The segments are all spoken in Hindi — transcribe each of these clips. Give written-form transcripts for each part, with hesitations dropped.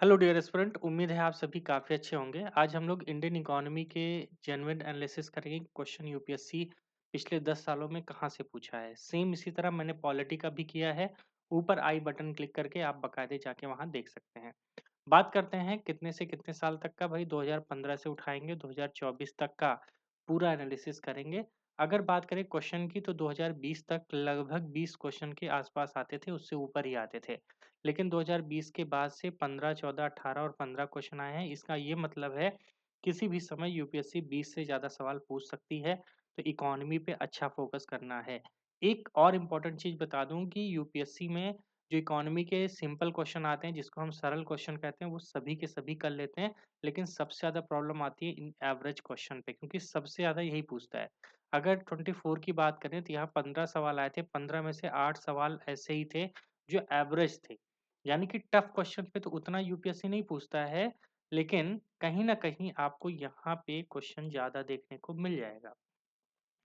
हेलो डियर स्टूडेंट, उम्मीद है आप सभी काफ़ी अच्छे होंगे। आज हम लोग इंडियन इकोनॉमी के जेन्युइन एनालिसिस करेंगे। क्वेश्चन यूपीएससी पिछले 10 सालों में कहाँ से पूछा है। सेम इसी तरह मैंने पॉलिटी का भी किया है। ऊपर आई बटन क्लिक करके आप बाकायदे जाके वहाँ देख सकते हैं। बात करते हैं कितने से कितने साल तक का। भाई 2015 से उठाएंगे 2024 तक का पूरा एनालिसिस करेंगे। अगर बात करें क्वेश्चन की तो 2020 तक लगभग 20 क्वेश्चन के आसपास आते थे, उससे ऊपर ही आते थे। लेकिन 2020 के बाद से 15, 14, 18 और 15 क्वेश्चन आए हैं। इसका ये मतलब है किसी भी समय यूपीएससी 20 से ज़्यादा सवाल पूछ सकती है, तो इकोनॉमी पे अच्छा फोकस करना है। एक और इम्पोर्टेंट चीज़ बता दूं कि यूपीएससी में जो इकोनॉमी के सिंपल क्वेश्चन आते हैं, जिसको हम सरल क्वेश्चन कहते हैं, वो सभी के सभी कर लेते हैं। लेकिन सबसे ज़्यादा प्रॉब्लम आती है इन एवरेज क्वेश्चन पे, क्योंकि सबसे ज़्यादा यही पूछता है। अगर 24 की बात करें तो यहाँ 15 सवाल आए थे, 15 में से 8 सवाल ऐसे ही थे जो एवरेज थे। यानी कि टफ क्वेश्चन पे तो उतना यूपीएससी नहीं पूछता है, लेकिन कहीं न कहीं आपको यहाँ पे क्वेश्चन ज़्यादा देखने को मिल जाएगा।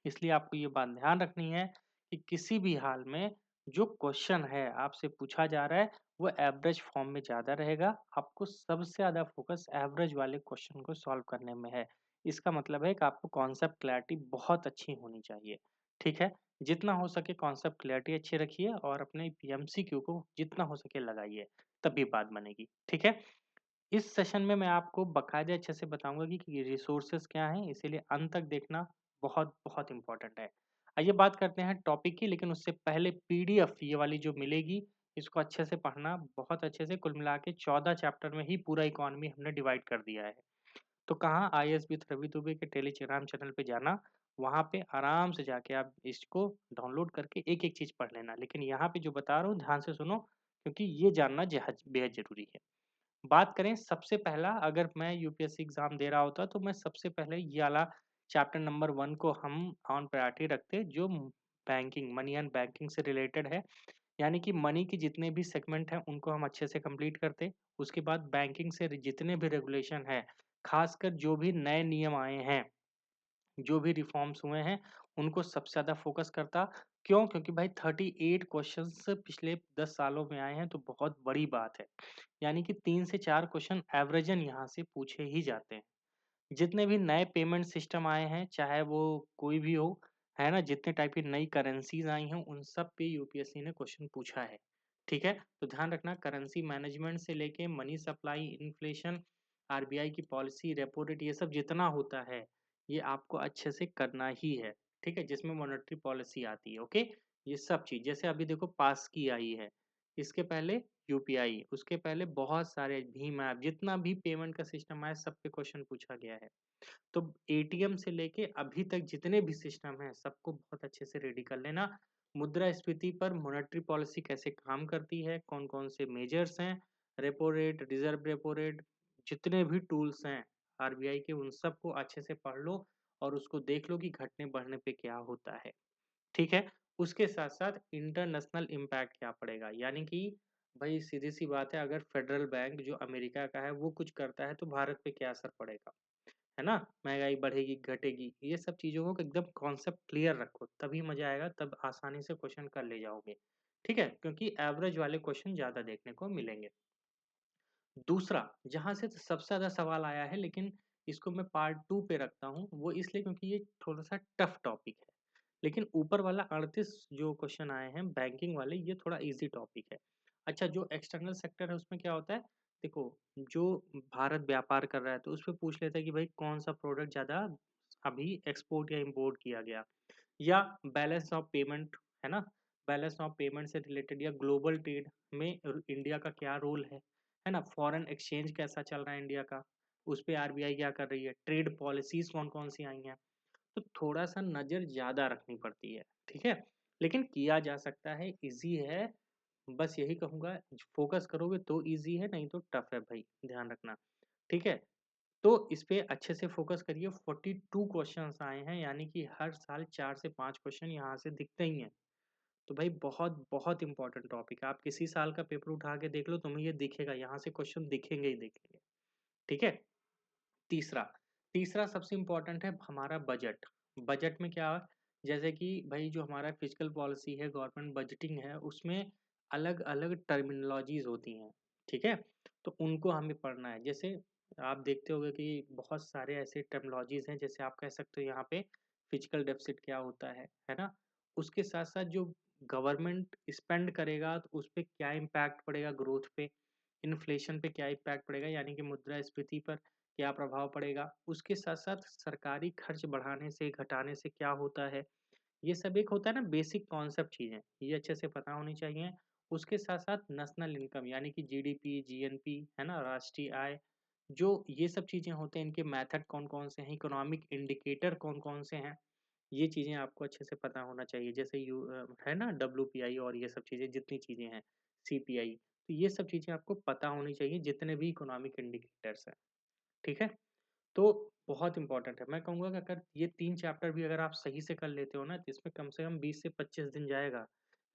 इसलिए आपको ये बात ध्यान रखनी है कि किसी भी हाल में जो क्वेश्चन है आपसे पूछा जा रहा है, वो एवरेज फॉर्म में ज़्यादा रहेगा। आपको सबसे ज़्यादा फोकस एवरेज वाले क्वेश्चन को सॉल्व करने में है। इसका मतलब है कि आपको कॉन्सेप्ट क्लैरिटी बहुत अच्छी होनी चाहिए। ठीक है? जितना हो सके कॉन्सेप्ट क्लैरिटी अच्छी रखिए और अपने एमसीक्यू को जितना हो सके लगाइए, तभी बात बनेगी। ठीक है? इस सेशन में मैं आपको बाकायदे अच्छे से बताऊँगा कि रिसोर्सेज़ क्या हैं, इसीलिए अंत तक देखना बहुत इम्पोर्टेंट है। आइए बात करते हैं टॉपिक की, लेकिन उससे पहले पीडीएफ ये वाली जो मिलेगी, इसको अच्छे से पढ़ना, बहुत अच्छे से। कुल मिला के 14 चैप्टर में ही पूरा इकोनॉमी हमने डिवाइड कर दिया है। तो कहाँ आईएएस विद रवि दुबे के टेलीग्राम चैनल पे जाना, वहाँ पे आराम से जाके आप इसको डाउनलोड करके एक-एक चीज़ पढ़ लेना। लेकिन यहाँ पे जो बता रहा हूँ ध्यान से सुनो, क्योंकि ये जानना बेहद ज़रूरी है। बात करें सबसे पहला, अगर मैं यूपीएससी एग्ज़ाम दे रहा होता तो मैं सबसे पहले ये वाला चैप्टर नंबर 1 को हम ऑन प्रायोरिटी रखते, जो बैंकिंग, मनी एंड बैंकिंग से रिलेटेड है। यानी कि मनी के जितने भी सेगमेंट हैं उनको हम अच्छे से कंप्लीट करते। उसके बाद बैंकिंग से जितने भी रेगुलेशन हैं, खासकर जो भी नए नियम आए हैं, जो भी रिफॉर्म्स हुए हैं, उनको सबसे ज़्यादा फ़ोकस करता। क्यों? क्योंकि भाई 38 क्वेश्चन्स पिछले 10 सालों में आए हैं, तो बहुत बड़ी बात है। यानी कि 3 से 4 क्वेश्चन एवरेजन यहाँ से पूछे ही जाते हैं। जितने भी नए पेमेंट सिस्टम आए हैं, चाहे वो कोई भी हो, है ना? जितने टाइप की नई करेंसीज़ आई हैं, उन सब पे यूपीएससी ने क्वेश्चन पूछा है। ठीक है? तो ध्यान रखना, करेंसी मैनेजमेंट से लेके मनी सप्लाई, इन्फ्लेशन, आरबीआई की पॉलिसी, रेपो रेट, ये सब जितना होता है, ये आपको अच्छे से करना ही है। ठीक है? जिसमें मॉनेटरी पॉलिसी आती है, ओके? ये सब चीज़, जैसे अभी देखो पास की आई है, इसके पहले यूपीआई, उसके पहले बहुत सारे भीम ऐप, जितना भी पेमेंट का सिस्टम आया, सब पे क्वेश्चन पूछा गया है। तो एटीएम से लेके अभी तक जितने भी सिस्टम हैं, सबको बहुत अच्छे से रेडी कर लेना। मुद्रास्फीति पर मॉनेटरी पॉलिसी कैसे काम करती है, कौन-कौन से मेजर्स हैं, repo rate, reserve repo rate, जितने भी टूल्स हैं आरबीआई के, उन सबको अच्छे से पढ़ लो और उसको देख लो कि घटने-बढ़ने पे क्या होता है। ठीक है? उसके साथ-साथ इंटरनेशनल इम्पैक्ट क्या पड़ेगा, यानी कि भई सीधी-सी बात है, अगर फेडरल बैंक जो अमेरिका का है, वो कुछ करता है, तो भारत पे क्या असर पड़ेगा? है ना? महँगाई बढ़ेगी, घटेगी, ये सब चीज़ों को एकदम कॉन्सेप्ट क्लियर रखो, तभी मज़ा आएगा, तब आसानी से क्वेश्चन कर ले जाओगे। ठीक है? क्योंकि एवरेज वाले क्वेश्चन ज़्यादा देखने को मिलेंगे। दूसरा, जहाँ से सबसे ज़्यादा सवाल आया है, लेकिन इसको मैं पार्ट 2 पे रखता हूँ, वो इसलिए क्योंकि ये थोड़ा-सा टफ टॉपिक है। लेकिन ऊपर वाला 38 जो क्वेश्चन आए हैं बैंकिंग वाले, ये थोड़ा ईज़ी टॉपिक है। अच्छा, जो एक्सटर्नल सेक्टर है उसमें क्या होता है? देखो, जो भारत व्यापार कर रहा है तो उसपे पूछ लेता है कि भाई कौन-सा प्रोडक्ट ज़्यादा अभी एक्सपोर्ट या इम्पोर्ट किया गया, या बैलेंस ऑफ पेमेंट, है ना? बैलेंस ऑफ पेमेंट से रिलेटेड, या ग्लोबल ट्रेड में इंडिया का क्या रोल है ना? फॉरेन एक्सचेंज कैसा चल रहा है इंडिया का, उस पे आरबीआई क्या कर रही है? ट्रेड पॉलिसीज़ कौन-कौन सी आई हैं? तो थोड़ा-सा नज़र ज़्यादा रखनी पड़ती है, ठीक है? लेकिन किया जा सकता है, ईज़ी है। बस यही कहूँगा, फ़ोकस करोगे तो ईज़ी है, नहीं तो टफ है भाई, ध्यान रखना, ठीक है? तो इस पे अच्छे से फ़ोकस करिए। 42 क्वेश्चन्स आए हैं, यानी कि हर साल 4 से 5 क्वेश्चन यहाँ से दिखते ही हैं। तो भाई बहुत इम्पोर्टेंट टॉपिक है। आप किसी साल का पेपर उठा के देख लो, तुम्हें ये दिखेगा, यहाँ से क्वेश्चन दिखेंगे ही दिखेंगे, ठीक है? तीसरा, तीसरा सबसे इम्पोर्टेंट है हमारा बजट। बजट में क्या, जैसे कि भाई जो हमारा फिस्कल पॉलिसी है, गवर्नमेंट बजटिंग है, उसमें अलग-अलग टर्मिनोलॉजीज़ होती हैं, ठीक है? तो उनको हमें पढ़ना है। जैसे आप देखते होंगे कि बहुत सारे ऐसे टर्मिनोलॉजीज़ हैं, जैसे आप कह सकते हो यहाँ पे फिजिकल डेफ़िसिट क्या होता है ना? उसके साथ-साथ जो गवर्नमेंट स्पेंड करेगा तो उस पे क्या इम्पैक्ट पड़ेगा ग्रोथ पे, इन्फ्लेशन पे क्या इम्पैक्ट पड़ेगा यानी कि मुद्रास्फीति पर क्या प्रभाव पड़ेगा, उसके साथ-साथ सरकारी खर्च बढ़ाने से, घटाने से क्या होता है, ये सब एक होता है ना बेसिक कॉन्सेप्ट चीज़ें, ये अच्छे से पता होनी चाहिए। उसके साथ-साथ नेशनल इनकम यानी कि जीडीपी, जीएनपी, है ना? राष्ट्रीय आय, जो ये सब चीज़ें होते हैं, इनके मेथड कौन-कौन से हैं, इकोनॉमिक इंडिकेटर कौन-कौन से हैं, ये चीज़ें आपको अच्छे से पता होना चाहिए। जैसे है ना डब्ल्यूपीआई और ये सब चीज़ें जितनी चीज़ें हैं, सीपीआई, तो ये सब चीज़ें आपको पता होनी चाहिए जितने भी इकोनॉमिक इंडिकेटर्स हैं, ठीक है? तो बहुत इम्पोर्टेंट है। मैं कहूँगा कि अगर ये 3 चैप्टर भी अगर आप सही से कर लेते हो ना, तो इसमें कम से कम 20 से 25 दिन जाएगा।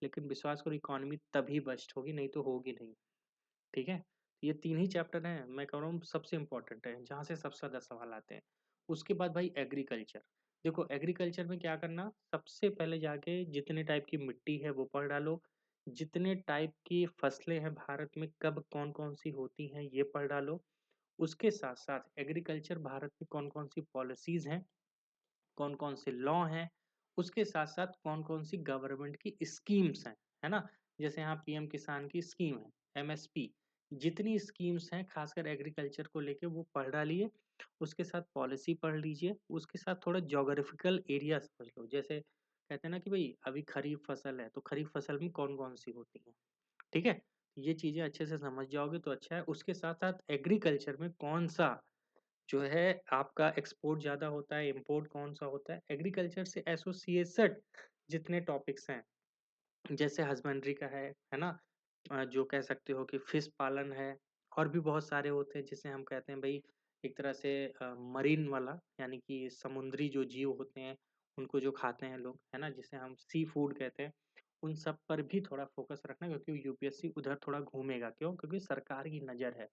लेकिन विश्वास करो इकॉनमी तभी बस्ट होगी, नहीं तो होगी नहीं। ठीक है? ये 3 ही चैप्टर हैं, मैं कह रहा हूँ सबसे इम्पोर्टेंट है, जहाँ से सबसे ज़्यादा सवाल आते हैं। उसके बाद भाई एग्रीकल्चर। देखो एग्रीकल्चर में क्या करना, सबसे पहले जाके जितने टाइप की मिट्टी है वो पढ़ डालो। जितने टाइप की फसलें हैं भारत में कब कौन-कौन सी होती हैं, ये पढ़ डालो। उसके साथ-साथ एग्रीकल्चर भारत में कौन-कौन सी पॉलिसीज़ हैं, कौन-कौन से लॉ हैं, उसके साथ-साथ कौन-कौन सी गवर्नमेंट की स्कीम्स हैं, है ना? जैसे यहाँ पीएम किसान की स्कीम है, एमएसपी, जितनी स्कीम्स हैं खासकर एग्रीकल्चर को लेके वो पढ़ डालिए। उसके साथ पॉलिसी पढ़ लीजिए, उसके साथ थोड़ा ज्योग्राफिकल एरिया समझ लो। जैसे कहते हैं ना कि भई अभी खरीफ फसल है, तो खरीफ फसल में कौन-कौन सी होती हैं, ठीक है? ये चीज़ें अच्छे से समझ जाओगे तो अच्छा है। उसके साथ-साथ एग्रीकल्चर में कौन-सा जो है आपका एक्सपोर्ट ज़्यादा होता है, इम्पोर्ट कौन-सा होता है, एग्रीकल्चर से एसोसिएटेड जितने टॉपिक्स हैं, जैसे हस्बेंड्री का है ना? जो कह सकते हो कि फिश पालन है, और भी बहुत सारे होते हैं जिसे हम कहते हैं भई एक तरह से मरीन वाला यानी कि समुद्री जो जीव होते हैं, उनको जो खाते हैं लोग, है ना? जिसे हम सी फूड कहते हैं, उन सब पर भी थोड़ा फ़ोकस रखना क्योंकि यूपीएससी उधर थोड़ा घूमेगा, क्यों? क्योंकि सरकार की नज़र है।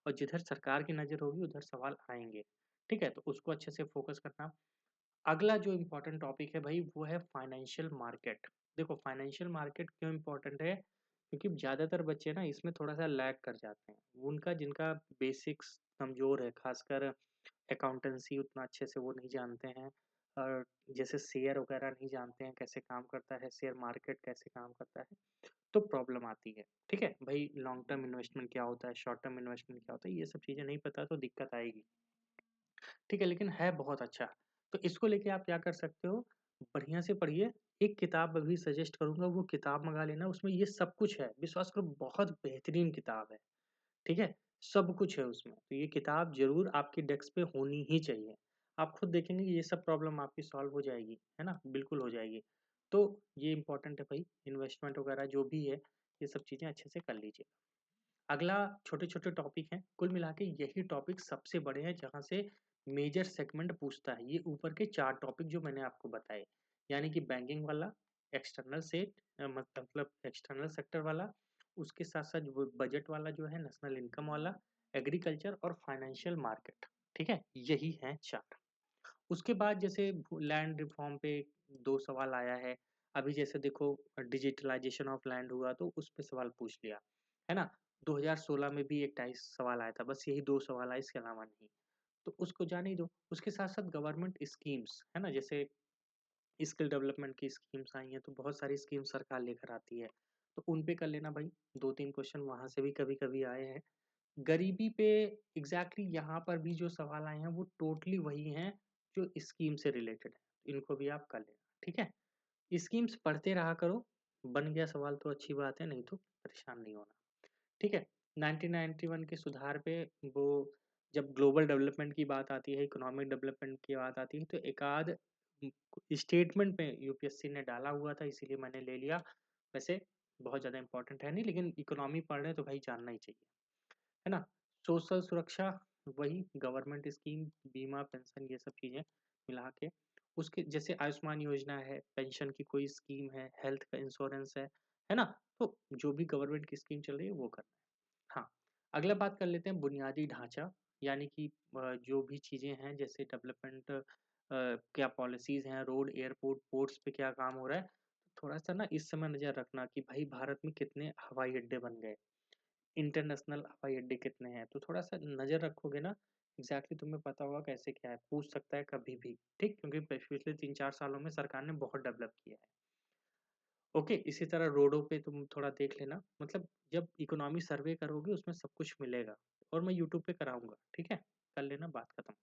और जिधर सरकार की नज़र होगी उधर सवाल आएँगे, ठीक है? तो उसको अच्छे से फ़ोकस करना। अगला जो इम्पोर्टेंट टॉपिक है भई वो है फाइनेंशियल मार्केट। देखो फाइनेंशियल मार्केट क्यों इम्पोर्टेंट है? क्योंकि ज़्यादातर बच्चे ना इसमें थोड़ा-सा लैग कर जाते हैं। उनका जिनका बेसिक्स कमज़ोर है, ख़ासकर अकाउंटेंसी उतना अच्छे से वो नहीं जानते हैं, और जैसे शेयर वगैरह नहीं जानते हैं कैसे काम करता है, शेयर मार्केट कैसे काम करता है, तो प्रॉब्लम आती है, ठीक है? भई लॉन्ग टर्म इन्वेस्टमेंट क्या होता है, शॉर्ट टर्म इन्वेस्टमेंट क्या होता है, ये सब चीज़ें नहीं पता तो दिक्कत आएगी, ठीक है? लेकिन है बहुत अच्छा। तो इसको लेके आप क्या कर सकते हो, बढ़िया से पढ़िए। एक किताब अभी सजेस्ट करूँगा, वो किताब मँगा लेना, उसमें ये सब कुछ है। विश्वास करो बहुत बेहतरीन किताब है, ठीक है? सब कुछ है उसमें। तो ये किताब ज़रूर आपकी डेस्क पे होनी ही चाहिए। आप खुद देखेंगे कि ये सब प्रॉब्लम आपकी सॉल्व हो जाएगी, है ना? बिल्कुल हो जाएगी। तो ये इम्पोर्टेंट है भई, इन्वेस्टमेंट वगैरह जो भी है, ये सब चीज़ें अच्छे से कर लीजिए। अगला छोटे-छोटे टॉपिक हैं, कुल मिला के यही टॉपिक सबसे बड़े हैं जहाँ से मेजर सेगमेंट पूछता है। ये ऊपर के 4 टॉपिक जो मैंने आपको बताए, यानी कि बैंकिंग वाला, एक्सटर्नल मतलब एक्सटर्नल सेक्टर वाला, उसके साथ-साथ वो बजट वाला जो है, नेशनल इनकम वाला, एग्रीकल्चर और फाइनेंशियल मार्केट, ठीक है? यही हैं 4। उसके बाद जैसे लैंड रिफॉर्म पे 2 सवाल आया है। अभी जैसे देखो डिजिटलाइज़ेशन ऑफ लैंड हुआ तो उस पे सवाल पूछ लिया, है ना? 2016 में भी एक टाइप सवाल आया था, बस यही 2 सवाल आए इसके अलावा नहीं। तो उसको जाने ही दो। उसके साथ-साथ गवर्नमेंट स्कीम्स, है ना? जैसे स्किल डेवलपमेंट की स्कीम्स आई हैं, तो बहुत सारी स्कीम सरकार लेकर आती है। तो उन पे कर लेना भाई, 2-3 क्वेश्चन वहाँ से भी कभी-कभी आए हैं। गरीबी पे एग्ज़ैक्टली यहाँ पर भी जो सवाल आए हैं वो टोटली वही हैं जो स्कीम से रिलेटेड है। इनको भी आप कर लेना, ठीक है? स्कीम्स पढ़ते रहा करो, बन गया सवाल तो अच्छी बात है, नहीं तो परेशान नहीं होना, ठीक है? 1991 के सुधार पे वो जब ग्लोबल डेवलपमेंट की बात आती है, इकोनॉमिक डेवलपमेंट की बात आती है, तो एक-आध स्टेटमेंट में यूपीएससी ने डाला हुआ था इसीलिए मैंने ले लिया। वैसे बहुत ज़्यादा इम्पोर्टेंट है नहीं, लेकिन इकोनॉमी पढ़ रहे हैं तो भाई जानना ही चाहिए। है ना? सोशल सुरक्षा वही गवर्नमेंट स्कीम, बीमा, पेंशन ये सब चीज़ें मिला के। उसके जैसे आयुष्मान योजना है, पेंशन की कोई स्कीम है, हेल्थ का इंश्योरेंस है ना? तो जो भी गवर्नमेंट की स्कीम चल रही है वो करना है। हाँ, अगला बात कर लेते हैं बुनियादी ढाँचा, यानी कि जो भी चीज़ें हैं जैसे डेवलपमेंट क्या पॉलिसीज़ हैं, रोड, एयरपोर्ट, पोर्ट्स पे क्या काम हो रहा है। थोड़ा-सा ना इस समय नज़र रखना कि भाई भारत में कितने हवाई अड्डे बन गए। इंटरनेशनल हवाई अड्डे कितने हैं, तो थोड़ा-सा नज़र रखोगे ना, एग्ज़ैक्टली तुम्हें पता होगा कैसे क्या है, पूछ सकता है कभी भी, ठीक? क्योंकि पिछले 3-4 सालों में सरकार ने बहुत डेवलप किया है। ओके, इसी तरह रोडों पे तुम थोड़ा देख लेना, मतलब जब इकोनॉमी सर्वे करोगे उसमें सब कुछ मिलेगा और मैं यूट्यूब पे कराऊँगा, ठीक है? कर लेना, बात खत्म।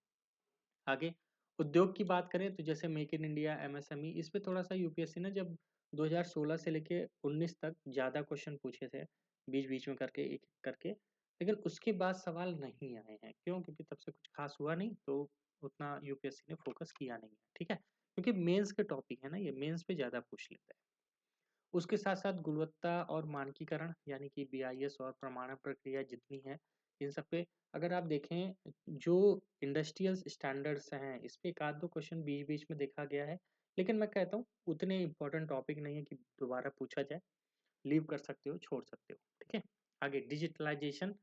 आगे उद्योग की बात करें तो जैसे मेक इन इंडिया, एमएसएमई, इस पे थोड़ा-सा यूपीएससी ने जब 2016 से लेके 19 तक ज़्यादा क्वेश्चन पूछे थे, बीच-बीच में करके एक-एक करके, लेकिन उसके बाद सवाल नहीं आए हैं। क्यों? क्योंकि तब से कुछ खास हुआ नहीं, तो उतना यूपीएससी ने फोकस किया नहीं है, ठीक है? क्योंकि मेंस के टॉपिक है ना ये, मेंस पे ज़्यादा पूछ लेता है। उसके साथ-साथ गुणवत्ता और मानकीकरण यानी कि बीआईएस और प्रमाणन प्रक्रिया जितनी है, इन सब पे अगर आप देखें, जो इंडस्ट्रियल स्टैंडर्ड्स हैं, इस पे 1 आध 2 क्वेश्चन बीच-बीच में देखा गया है। लेकिन मैं कहता हूँ उतने इम्पोर्टेंट टॉपिक नहीं है कि दोबारा पूछा जाए, लीव कर सकते हो, छोड़ सकते हो, ठीक है? आगे डिजिटलाइज़ेशन,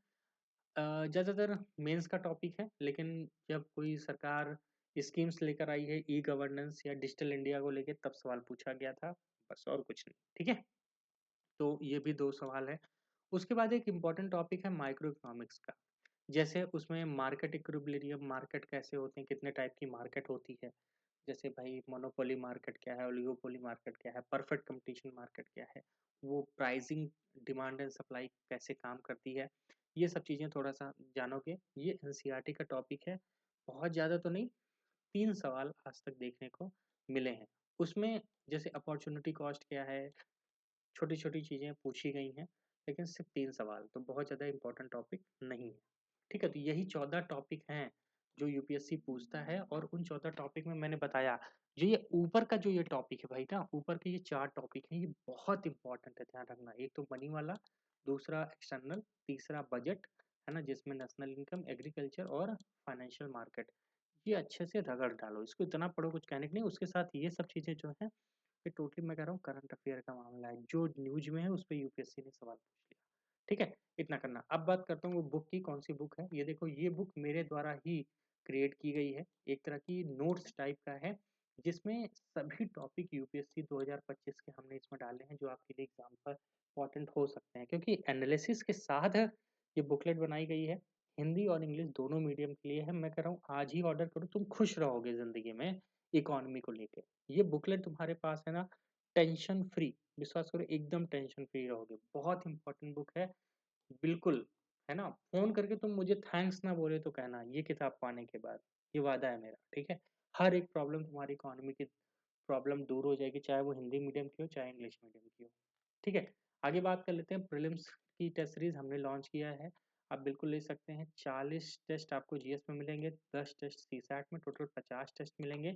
ज़्यादातर मेंस का टॉपिक है, लेकिन जब कोई सरकार स्कीम्स लेकर आई है ई गवर्नेंस या डिजिटल इंडिया को लेके, तब सवाल पूछा गया था, बस और कुछ नहीं, ठीक है? तो ये भी 2 सवाल है। उसके बाद एक इम्पोर्टेंट टॉपिक है माइक्रो इकोनॉमिक्स का। जैसे उसमें मार्केट इक्विलिब्रियम, मार्केट कैसे होते हैं, कितने टाइप की मार्केट होती है। जैसे भाई मोनोपोली मार्केट क्या है, ओलिगोपोली मार्केट क्या है, परफेक्ट कंपटीशन मार्केट क्या है, वो प्राइसिंग, डिमांड एंड सप्लाई कैसे काम करती है। ये सब चीज़ें थोड़ा-सा जानोगे। ये एनसीईआरटी का टॉपिक है। बहुत ज़्यादा तो नहीं, 3 सवाल आज तक देखने को मिले हैं। उसमें जैसे अपॉर्च्युनिटी कॉस्ट क्या है, छोटी-छोटी चीज़ें पूछी गई हैं, लेकिन सिर्फ़ 3 सवाल, तो बहुत ज़्यादा इम्पोर्टेंट टॉपिक नहीं है। ठीक है? तो यही 14 टॉपिक हैं, जो यूपीएससी पूछता है और उन 14 टॉपिक में मैंने बताया, जो ये ऊपर का जो ये टॉपिक है भाई ना, ऊपर के ये 4 टॉपिक हैं, ये बहुत इम्पोर्टेंट है, ध्यान रखना। एक तो मनी वाला, दूसरा एक्सटर्नल, तीसरा बजट, है ना? जिसमें नेशनल इनकम, एग्रीकल्चर और फाइनेंशियल मार्केट। ये अच्छे से रगड़ डालो, इसको इतना पढ़ो, कुछ कहने का नहीं। उसके साथ ये सब चीज़ें जो हैं, ये टोटली मैं कह रहा हूँ करंट अफेयर का मामला है, जो न्यूज़ में है उस पे यूपीएससी ने सवाल पूछ लिया। ठीक है? इतना करना। अब बात करता हूँ वो बुक की, कौन-सी बुक है। ये देखो, ये बुक मेरे द्वारा ही क्रिएट की गई है। एक तरह की नोट्स टाइप का है, जिसमें सभी टॉपिक यूपीएससी 2025 के हमने इसमें डाले हैं, जो आपके लिए एग्ज़ाम पर इम्पोर्टेंट हो सकते हैं। क्योंकि एनालिसिस के साथ ये बुकलेट बनाई गई है। हिंदी और इंग्लिश दोनों मीडियम के लिए है। मैं कह रहा हूँ आज ही ऑर्डर करो, तुम खुश रहोगे ज़िंदगी में इकोनॉमी को लेके। ये बुकलेट तुम्हारे पास है ना, टेंशन फ्री, विश्वास करो एकदम टेंशन फ्री रहोगे। बहुत इंपॉर्टेंट बुक है, बिल्कुल, है ना? फ़ोन करके तुम मुझे थैंक्स ना बोले तो कहना ये किताब पाने के बाद, ये वादा है मेरा, ठीक है? हर एक प्रॉब्लम तुम्हारी इकोनॉमी की प्रॉब्लम दूर हो जाएगी, चाहे वो हिंदी मीडियम की हो, चाहे इंग्लिश मीडियम की हो, ठीक है? आगे बात कर लेते हैं, प्रीलिम्स की टेस्ट सीरीज़ हमने लॉन्च किया है, आप बिल्कुल ले सकते हैं। 40 टेस्ट आपको जीएस में मिलेंगे, 10 टेस्ट सीसैट में, टोटल 50 टेस्ट मिलेंगे।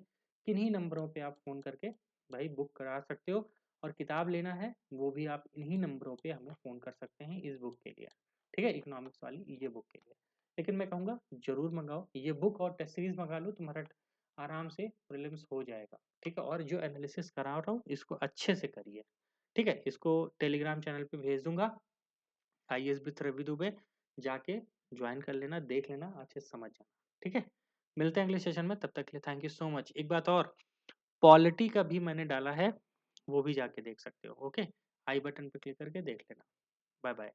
किन्हीं नंबरों पे आप फ़ोन करके भाई बुक करा सकते हो, और किताब लेना है, वो भी आप इन्हीं नंबरों पे हमें फ़ोन कर सकते हैं इस बुक के लिए, ठीक है? इकोनॉमिक्स वाली ये बुक के लिए। लेकिन मैं कहूँगा ज़रूर मँगाओ, ये बुक और टेस्ट सीरीज़ मँगा लो, तुम्हारा आराम से प्रीलिम्स हो जाएगा, ठीक है? और जो एनालिसिस करा रहा हूँ, इसको अच्छे से करिए, ठीक है? इसको टेलीग्राम चैनल पे भेज दूँगा, आईएएस विथ रवि दुबे, जाके जॉइन कर लेना, देख लेना, अच्छे से समझ जाना, ठीक है? मिलते हैं अगले सेशन में, तब तक के लिए थैंक यू सो मच। एक बात और, पॉलिटी का भी मैंने डाला है, वो भी जाके देख सकते हो, ओके? आई बटन पे क्लिक करके देख लेना। Bye bye.